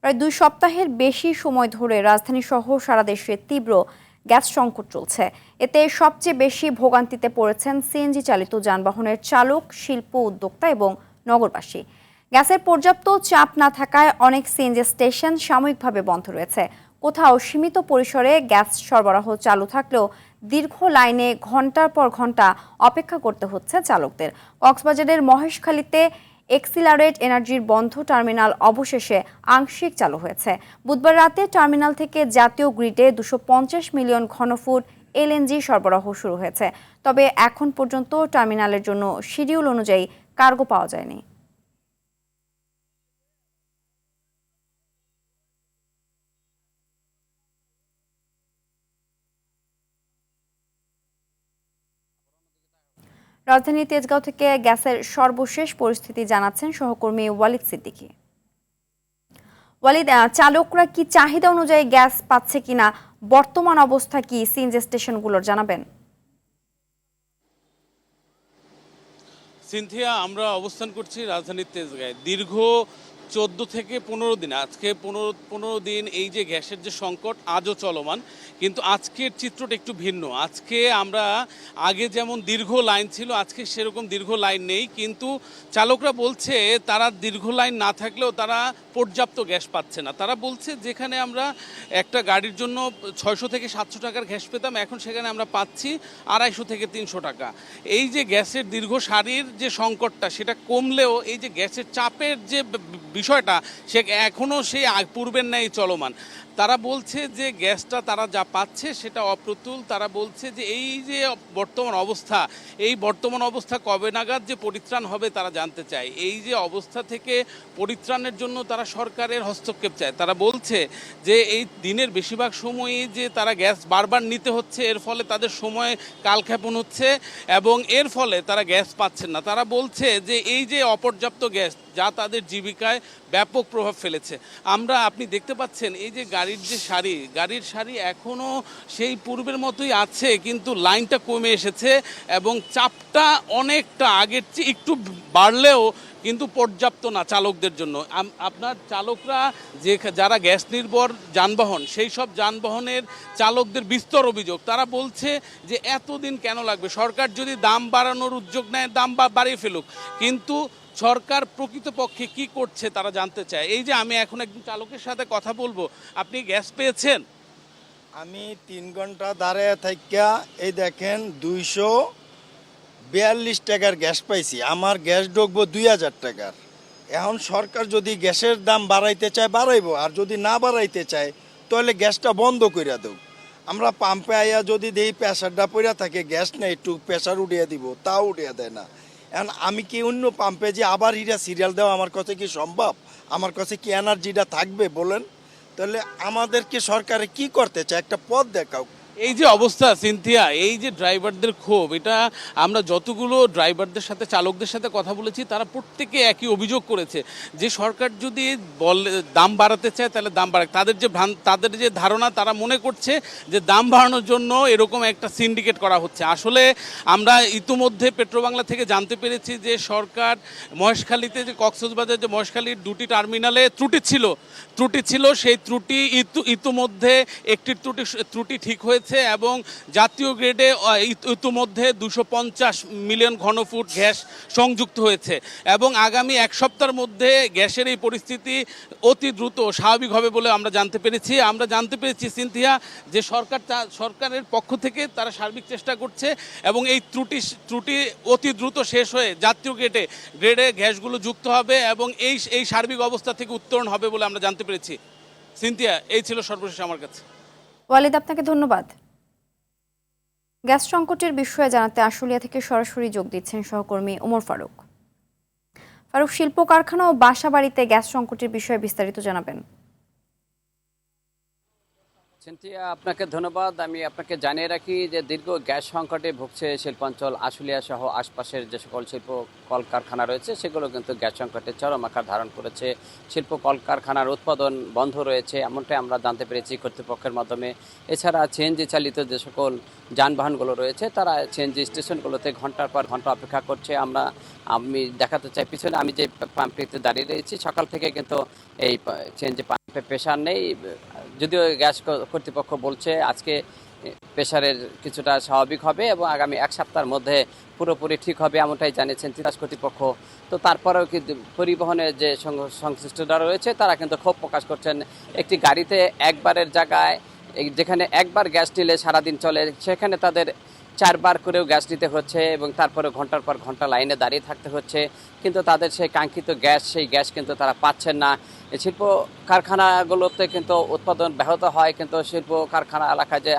প্রায় 2 সপ্তাহের বেশি সময় ধরে রাজধানীসহ সারা দেশে তীব্র গ্যাস সংকট চলছে। এতে সবচেয়ে বেশি ভোগান্তিতে পড়েছেন সিএনজি চালিত যানবাহনের চালক, শিল্প উদ্যোক্তা এবং নগরবাসী। গ্যাসের পর্যাপ্ত চাপ না থাকায় অনেক সিএনজি স্টেশন সাময়িকভাবে বন্ধ রয়েছে। কোথাও সীমিত পরিসরে গ্যাস সরবরাহ চালু থাকলেও দীর্ঘ লাইনে ঘন্টার পর ঘন্টা অপেক্ষা করতে হচ্ছে চালকদের। কক্সবাজারের মহেশখালীতে এক্সিলারেট এনার্জির বন্ধ টার্মিনাল অবশেষে আংশিক চালু হয়েছে। বুধবার রাতে টার্মিনাল থেকে জাতীয় গ্রিডে 250 মিলিয়ন ঘনফুট এলএনজি সরবরাহ শুরু হয়েছে। তবে এখন পর্যন্ত টার্মিনালের জন্য শিডিউল অনুযায়ী কার্গো পাওয়া যায়নি। রাজধানী তেজগাঁও থেকে গ্যাসের সর্বশেষ পরিস্থিতি জানাচ্ছেন সহকর্মী ওয়ালিদ সিদ্দিকী। ওয়ালিদ, চালকরা কি চাহিদা অনুযায়ী গ্যাস পাচ্ছে কিনা, বর্তমান অবস্থা কি সিএনজি স্টেশনগুলোর জানাবেন? সিনথিয়া, আমরা অবস্থান করছি রাজধানীর তেজগাঁয়ে। দীর্ঘ 14 থেকে 15 দিন, আজকে 15 দিন এই যে গ্যাসের যে সংকট আজও চলমান, কিন্তু আজকের চিত্রটা একটু ভিন্ন। আজকে আমরা আগে যেমন দীর্ঘ লাইন ছিল, আজকে সেরকম দীর্ঘ লাইন নেই, কিন্তু চালকরা বলছে তারা দীর্ঘ লাইন না থাকলেও তারা পর্যাপ্ত গ্যাস পাচ্ছে না। তারা বলছে যেখানে আমরা একটা গাড়ির জন্য 600 থেকে 700 টাকার গ্যাস পেতাম, এখন সেখানে আমরা পাচ্ছি 250 থেকে 300 টাকা। এই যে গ্যাসের দীর্ঘ সারির যে সংকটটা, সেটা কমলেও এই যে গ্যাসের চাপের যে বিষয়টা, সে এখনও সেই পূর্বের ন্যায় চলমান। তারা বলছে যে গ্যাসটা তারা যা পাচ্ছে সেটা অপ্রতুল। তারা বলছে যে এই যে বর্তমান অবস্থা কবে নাগাদ যে পরিত্রাণ হবে তারা জানতে চায়। এই যে অবস্থা থেকে পরিত্রাণের জন্য তারা সরকারের হস্তক্ষেপ চায়। তারা বলছে যে এই দিনের বেশিরভাগ সময়ই যে তারা গ্যাস বারবার নিতে হচ্ছে, এর ফলে তাদের সময় কালক্ষেপণ হচ্ছে এবং এর ফলে তারা গ্যাস পাচ্ছেন না। তারা বলছে যে এই যে অপর্যাপ্ত গ্যাস, যা তাদের জীবিকায় ব্যাপক প্রভাব ফেলেছে। আপনি দেখতে পাচ্ছেন এই যে গাড়ির সারি এখনও সেই পূর্বের মতোই আছে, কিন্তু লাইনটা কমে এসেছে এবং চাপটা অনেকটা আগের চেয়ে একটু বাড়লেও কিন্তু পর্যাপ্ত না চালকদের জন্য। আপনার চালকরা যারা গ্যাস নির্ভর যানবাহন, সেই সব যানবাহনের চালকদের বিস্তর অভিযোগ। তারা বলছে যে এতদিন কেন লাগবে, সরকার যদি দাম বাড়ানোর উদ্যোগ নেয় দাম বাড়িয়ে ফেলুক, কিন্তু সরকার প্রকৃতপক্ষে কি করছে তারা জানতে চায়। এই যে আমি এখন একজন চালকের সাথে কথা বলবো, আপনি গ্যাস পেয়েছেন? আমি 3 ঘন্টা দাঁড়ায় থাইকা এই দেখেন 242 টাকার গ্যাস পাইছি। আমার গ্যাস ঢুকবো 2000 টাকার। এখন সরকার যদি গ্যাসের দাম বাড়াইতে চায় বাড়াইবো, আর যদি না বাড়াইতে চায় তাহলে গ্যাসটা বন্ধ করে দেব। আমরা পাম্পে আইয়া যদি দেই প্রেসারটা পড়া থাকে, গ্যাস নেই, একটু প্রেসার উঠিয়ে দিব, তাও উঠিয়ে দেয় না। এখন আমি কি অন্য পাম্পে যে আবার হিরা সিরিয়াল দেওয়া আমার কাছে কি সম্ভব? আমার কাছে কি এনার্জিটা থাকবে বলেন? তাহলে আমাদেরকে সরকারে কি করতে চায়, একটা পথ দেখাও। এই যে অবস্থা সিনথিয়া, এই যে ড্রাইভারদের ক্ষোভ, এটা আমরা যতগুলো ড্রাইভারদের সাথে চালকদের সাথে কথা বলেছি তারা প্রত্যেকে একই অভিযোগ করেছে যে সরকার যদি বলে দাম বাড়াতে চায় তাহলে দাম বাড়াক। তাদের যে ধারণা, তারা মনে করছে যে দাম বাড়ানোর জন্য এরকম একটা সিন্ডিকেট করা হচ্ছে। আসলে আমরা ইতিমধ্যে পেট্রোবাংলা থেকে জানতে পেরেছি যে সরকার মহেশখালীতে, যে কক্সবাজার যে মহেশখালীর 2টি টার্মিনালে ত্রুটি ছিল, সেই ত্রুটি ইতিমধ্যে একটি ত্রুটি ঠিক হয়েছে এবং জাতীয় গ্রেডে ইতিমধ্যে 250 মিলিয়ন ঘনফুট গ্যাস সংযুক্ত হয়েছে এবং আগামী 1 সপ্তাহের মধ্যে গ্যাসের এই পরিস্থিতি অতি দ্রুত স্বাভাবিক হবে বলে আমরা জানতে পেরেছি সিনথিয়া, যে সরকারের পক্ষ থেকে তারা সার্বিক চেষ্টা করছে এবং এই ত্রুটি অতি দ্রুত শেষ হয়ে জাতীয় গ্রেডে গ্যাসগুলো যুক্ত হবে এবং এই সার্বিক অবস্থা থেকে উত্তরণ হবে বলে আমরা জানতে পেরেছি। সিনথিয়া, এই ছিল সর্বশেষ আমার কাছে। ওয়ালিদ, আপনাকে ধন্যবাদ। গ্যাস সংকটের বিষয়ে জানাতে আশুলিয়া থেকে সরাসরি যোগ দিচ্ছেন সহকর্মী ওমর ফারুক। শিল্প কারখানা ও বাসাবাড়িতে গ্যাস সংকটের বিষয়ে বিস্তারিত জানাবেন। সিনথিয়া, আপনাকে ধন্যবাদ। আমি আপনাকে জানিয়ে রাখি যে দীর্ঘ গ্যাস সংকটে ভুগছে শিল্পাঞ্চল আশুলিয়া সহ আশপাশের যে সকল শিল্প কলকারখানা রয়েছে, সেগুলো কিন্তু গ্যাস সংকটে চরম আকার ধারণ করেছে। শিল্প কলকারখানার উৎপাদন বন্ধ রয়েছে, এমনটাই আমরা জানতে পেরেছি কর্তৃপক্ষের মাধ্যমে। এছাড়া সিএনজি চালিত যে সকল যানবাহনগুলো রয়েছে, তারা সিএনজি স্টেশনগুলোতে ঘন্টার পর ঘন্টা অপেক্ষা করছে। আমি দেখাতে চাই পিছনে আমি যে পাম্পটিতে দাঁড়িয়ে রয়েছি, সকাল থেকে কিন্তু এই সিএনজি পাম্পটি প্রেশার নেই, যদিও গ্যাস কর্তৃপক্ষ বলছে আজকে প্রেশারের কিছুটা স্বাভাবিক হবে এবং আগামী এক সপ্তাহের মধ্যে পুরোপুরি ঠিক হবে, এমনটাই জানিয়েছেন তিতাস কর্তৃপক্ষ। তো তারপরেও কিন্তু পরিবহনের যে সংশ্লিষ্টরা রয়েছে তারা কিন্তু ক্ষোভ প্রকাশ করছেন। একটি গাড়িতে একবারের জায়গায় যেখানে একবার গ্যাস নিলে সারাদিন চলে, সেখানে তাদের 4 বার করেও গ্যাস নিতে হচ্ছে এবং তারপরে ঘন্টার পর ঘন্টা লাইনে দাঁড়িয়ে থাকতে হচ্ছে, কিন্তু তাদের সেই কাঙ্ক্ষিত গ্যাস, সেই গ্যাস কিন্তু তারা পাচ্ছেন না। এই শিল্প কারখানাগুলোতে কিন্তু উৎপাদন ব্যাহত হয়, কিন্তু শিল্প কারখানা এলাকায় যে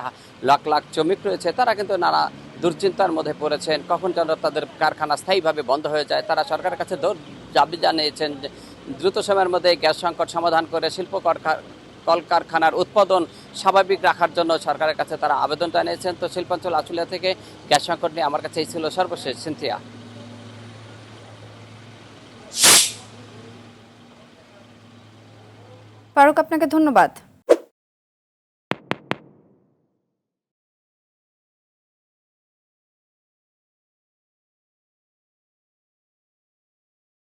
লাখ লাখ শ্রমিক রয়েছে তারা কিন্তু নানা দুশ্চিন্তার মধ্যে পড়েছেন, কখন যেন তাদের কারখানা স্থায়ীভাবে বন্ধ হয়ে যায়। তারা সরকারের কাছে দাবি জানিয়েছেন যে দ্রুত সময়ের মধ্যে গ্যাস সংকট সমাধান করে শিল্প কলকারখানার উৎপাদন স্বাভাবিক রাখার জন্য সরকারের কাছে তারা আবেদন জানিয়েছেন। তো শিল্পাঞ্চল আশুলিয়া থেকে গ্যাস সংকট নিয়ে আমার কাছে এই ছিল সর্বশেষ। সিনথিয়া। ফারুক, আপনাকে ধন্যবাদ।